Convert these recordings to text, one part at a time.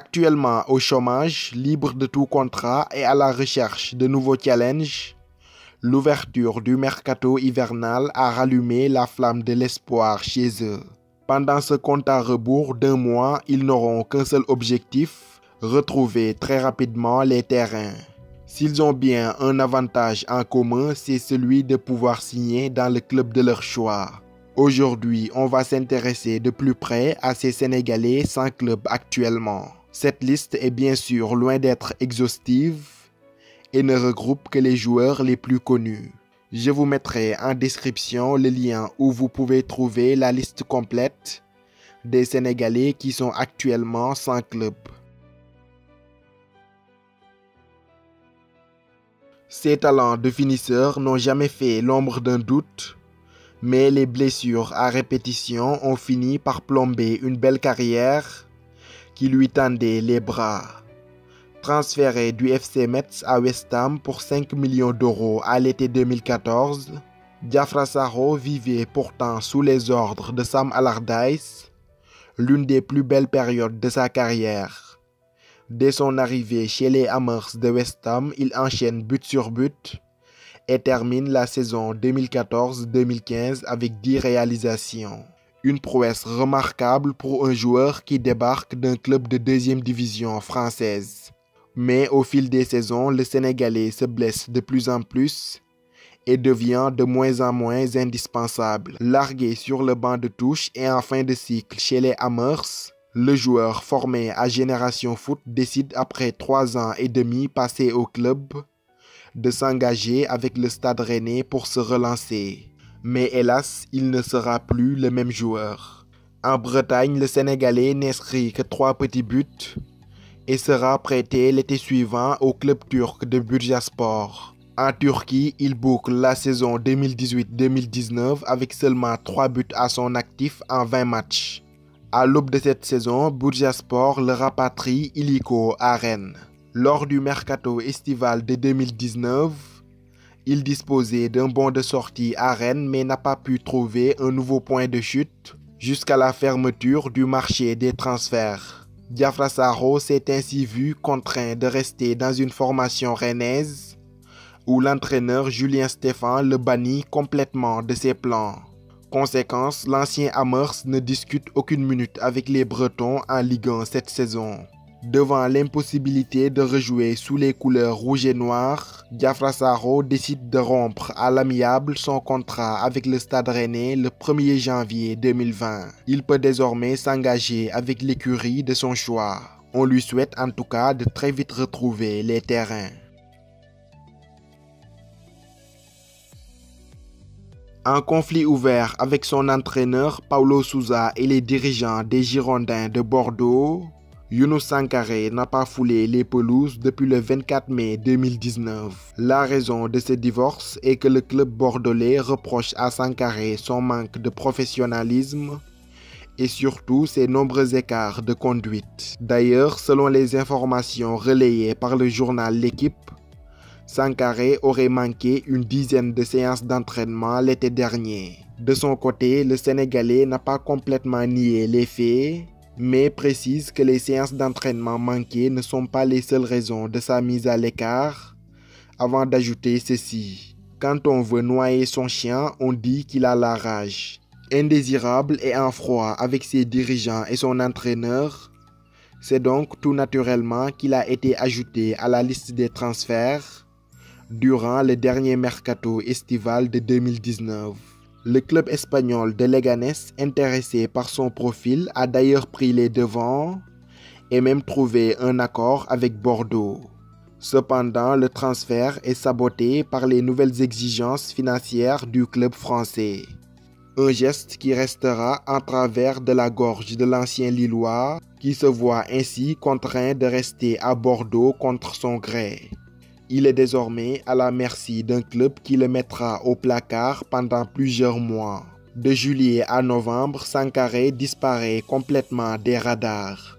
Actuellement au chômage, libre de tout contrat et à la recherche de nouveaux challenges, l'ouverture du mercato hivernal a rallumé la flamme de l'espoir chez eux. Pendant ce compte à rebours d'un mois, ils n'auront qu'un seul objectif, retrouver très rapidement les terrains. S'ils ont bien un avantage en commun, c'est celui de pouvoir signer dans le club de leur choix. Aujourd'hui, on va s'intéresser de plus près à ces Sénégalais sans club actuellement. Cette liste est bien sûr loin d'être exhaustive et ne regroupe que les joueurs les plus connus. Je vous mettrai en description le lien où vous pouvez trouver la liste complète des Sénégalais qui sont actuellement sans club. Ces talents de finisseurs n'ont jamais fait l'ombre d'un doute, mais les blessures à répétition ont fini par plomber une belle carrière qui lui tendait les bras. Transféré du FC Metz à West Ham pour 5 millions d'euros à l'été 2014, Diafra Sakho vivait pourtant sous les ordres de Sam Allardyce, l'une des plus belles périodes de sa carrière. Dès son arrivée chez les Hammers de West Ham, il enchaîne but sur but et termine la saison 2014-2015 avec 10 réalisations. Une prouesse remarquable pour un joueur qui débarque d'un club de deuxième division française. Mais au fil des saisons, le Sénégalais se blesse de plus en plus et devient de moins en moins indispensable. Largué sur le banc de touche et en fin de cycle chez les Hammers, le joueur formé à Génération Foot décide après 3 ans et demi passés au club de s'engager avec le Stade Rennais pour se relancer. Mais hélas, il ne sera plus le même joueur. En Bretagne, le Sénégalais n'inscrit que 3 petits buts et sera prêté l'été suivant au club turc de Bursaspor. En Turquie, il boucle la saison 2018-2019 avec seulement 3 buts à son actif en 20 matchs. À l'aube de cette saison, Bursaspor le rapatrie illico à Rennes. Lors du mercato estival de 2019, il disposait d'un bon de sortie à Rennes mais n'a pas pu trouver un nouveau point de chute jusqu'à la fermeture du marché des transferts. Diafra Sakho s'est ainsi vu contraint de rester dans une formation rennaise où l'entraîneur Julien Stéphan le bannit complètement de ses plans. Conséquence, l'ancien Hammers ne discute aucune minute avec les Bretons en Ligue 1 cette saison. Devant l'impossibilité de rejouer sous les couleurs rouge et noir, Diafra Sakho décide de rompre à l'amiable son contrat avec le Stade Rennais le 1er janvier 2020. Il peut désormais s'engager avec l'écurie de son choix. On lui souhaite en tout cas de très vite retrouver les terrains. En conflit ouvert avec son entraîneur Paulo Sousa et les dirigeants des Girondins de Bordeaux, Younous Sankharé n'a pas foulé les pelouses depuis le 24 mai 2019. La raison de ce divorce est que le club bordelais reproche à Sankharé son manque de professionnalisme et surtout ses nombreux écarts de conduite. D'ailleurs, selon les informations relayées par le journal L'Équipe, Sankharé aurait manqué une dizaine de séances d'entraînement l'été dernier. De son côté, le Sénégalais n'a pas complètement nié les faits, mais précise que les séances d'entraînement manquées ne sont pas les seules raisons de sa mise à l'écart, avant d'ajouter ceci. Quand on veut noyer son chien, on dit qu'il a la rage. Indésirable et en froid avec ses dirigeants et son entraîneur, c'est donc tout naturellement qu'il a été ajouté à la liste des transferts durant le dernier mercato estival de 2019. Le club espagnol de Leganés, intéressé par son profil, a d'ailleurs pris les devants et même trouvé un accord avec Bordeaux. Cependant, le transfert est saboté par les nouvelles exigences financières du club français. Un geste qui restera en travers de la gorge de l'ancien Lillois, qui se voit ainsi contraint de rester à Bordeaux contre son gré. Il est désormais à la merci d'un club qui le mettra au placard pendant plusieurs mois. De juillet à novembre, Sankharé disparaît complètement des radars.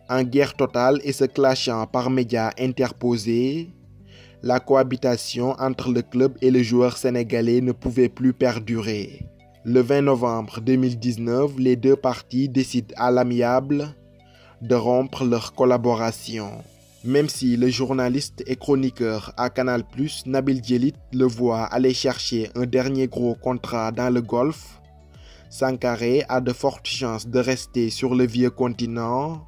En guerre totale et se clashant par médias interposés, la cohabitation entre le club et le joueur sénégalais ne pouvait plus perdurer. Le 20 novembre 2019, les deux parties décident à l'amiable de rompre leur collaboration. Même si le journaliste et chroniqueur à Canal+, Nabil Djellit, le voit aller chercher un dernier gros contrat dans le Golfe, Sankaré a de fortes chances de rester sur le vieux continent,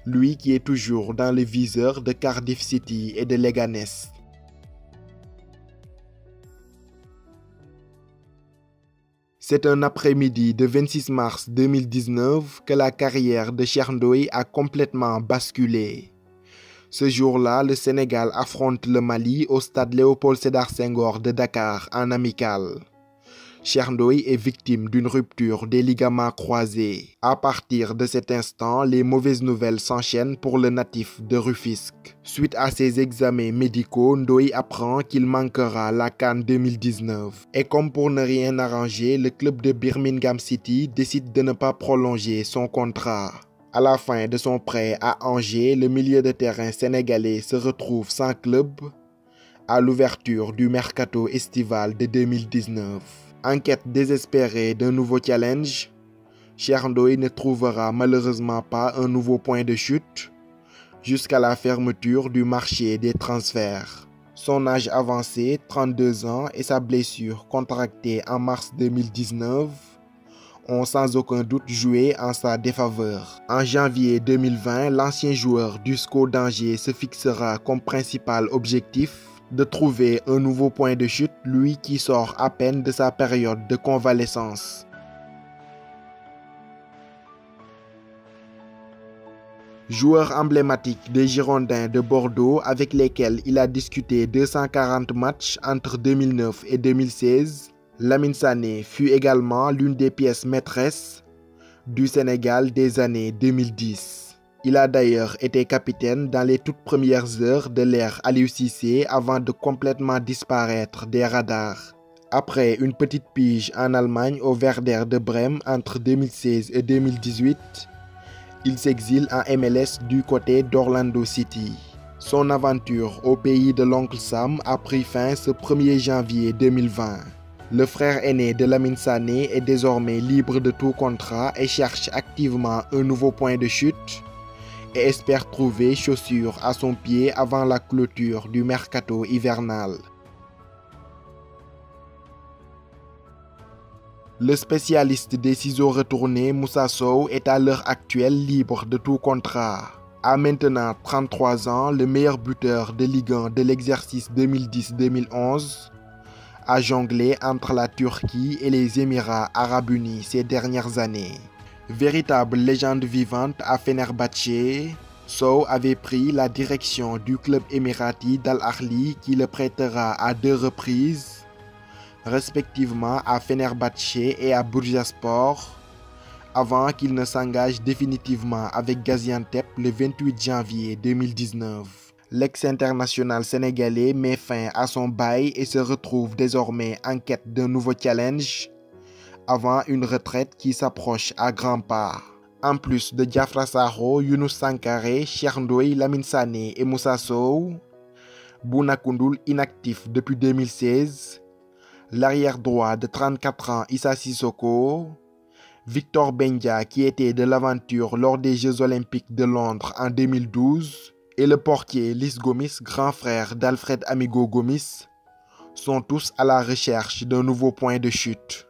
lui qui est toujours dans le viseur de Cardiff City et de Leganés. C'est un après-midi de 26 mars 2019 que la carrière de Cheikh Ndoye a complètement basculé. Ce jour-là, le Sénégal affronte le Mali au stade Léopold Sédar Senghor de Dakar en amical. Cheikh Ndoye est victime d'une rupture des ligaments croisés. À partir de cet instant, les mauvaises nouvelles s'enchaînent pour le natif de Rufisque. Suite à ses examens médicaux, Ndoye apprend qu'il manquera la CAN 2019. Et comme pour ne rien arranger, le club de Birmingham City décide de ne pas prolonger son contrat. À la fin de son prêt à Angers, le milieu de terrain sénégalais se retrouve sans club à l'ouverture du mercato estival de 2019. En quête désespérée d'un nouveau challenge, Cheikh Ndoye ne trouvera malheureusement pas un nouveau point de chute jusqu'à la fermeture du marché des transferts. Son âge avancé, 32 ans, et sa blessure contractée en mars 2019 ont sans aucun doute joué en sa défaveur. En janvier 2020, l'ancien joueur du SCO d'Angers se fixera comme principal objectif de trouver un nouveau point de chute, lui qui sort à peine de sa période de convalescence. Joueur emblématique des Girondins de Bordeaux avec lesquels il a disputé 240 matchs entre 2009 et 2016, Lamine Sané fut également l'une des pièces maîtresses du Sénégal des années 2010. Il a d'ailleurs été capitaine dans les toutes premières heures de l'ère Aliou Cissé avant de complètement disparaître des radars. Après une petite pige en Allemagne au Werder de Brême entre 2016 et 2018, il s'exile en MLS du côté d'Orlando City. Son aventure au pays de l'oncle Sam a pris fin ce 1er janvier 2020. Le frère aîné de Lamine Sané est désormais libre de tout contrat et cherche activement un nouveau point de chute et espère trouver chaussure à son pied avant la clôture du mercato hivernal. Le spécialiste des ciseaux retournés Moussa Sow est à l'heure actuelle libre de tout contrat. À maintenant 33 ans, le meilleur buteur de Ligue 1 de l'exercice 2010-2011 a jonglé entre la Turquie et les Émirats arabes unis ces dernières années. Véritable légende vivante à Fenerbahçe, Sow avait pris la direction du club émirati d'Al Ahly qui le prêtera à 2 reprises, respectivement à Fenerbahçe et à Bursaspor, avant qu'il ne s'engage définitivement avec Gaziantep le 28 janvier 2019. L'ex-international sénégalais met fin à son bail et se retrouve désormais en quête d'un nouveau challenge avant une retraite qui s'approche à grands pas. En plus de Diafra Sakho, Younous Sankaré, Cheikh Ndoye, Lamine Sané et Moussa Sow, Bouna Koundoul inactif depuis 2016, l'arrière droit de 34 ans Issa Sissoko, Victor Bendia qui était de l'aventure lors des Jeux Olympiques de Londres en 2012 et le portier Lys Gomis, grand frère d'Alfred Amigo Gomis, sont tous à la recherche d'un nouveau point de chute.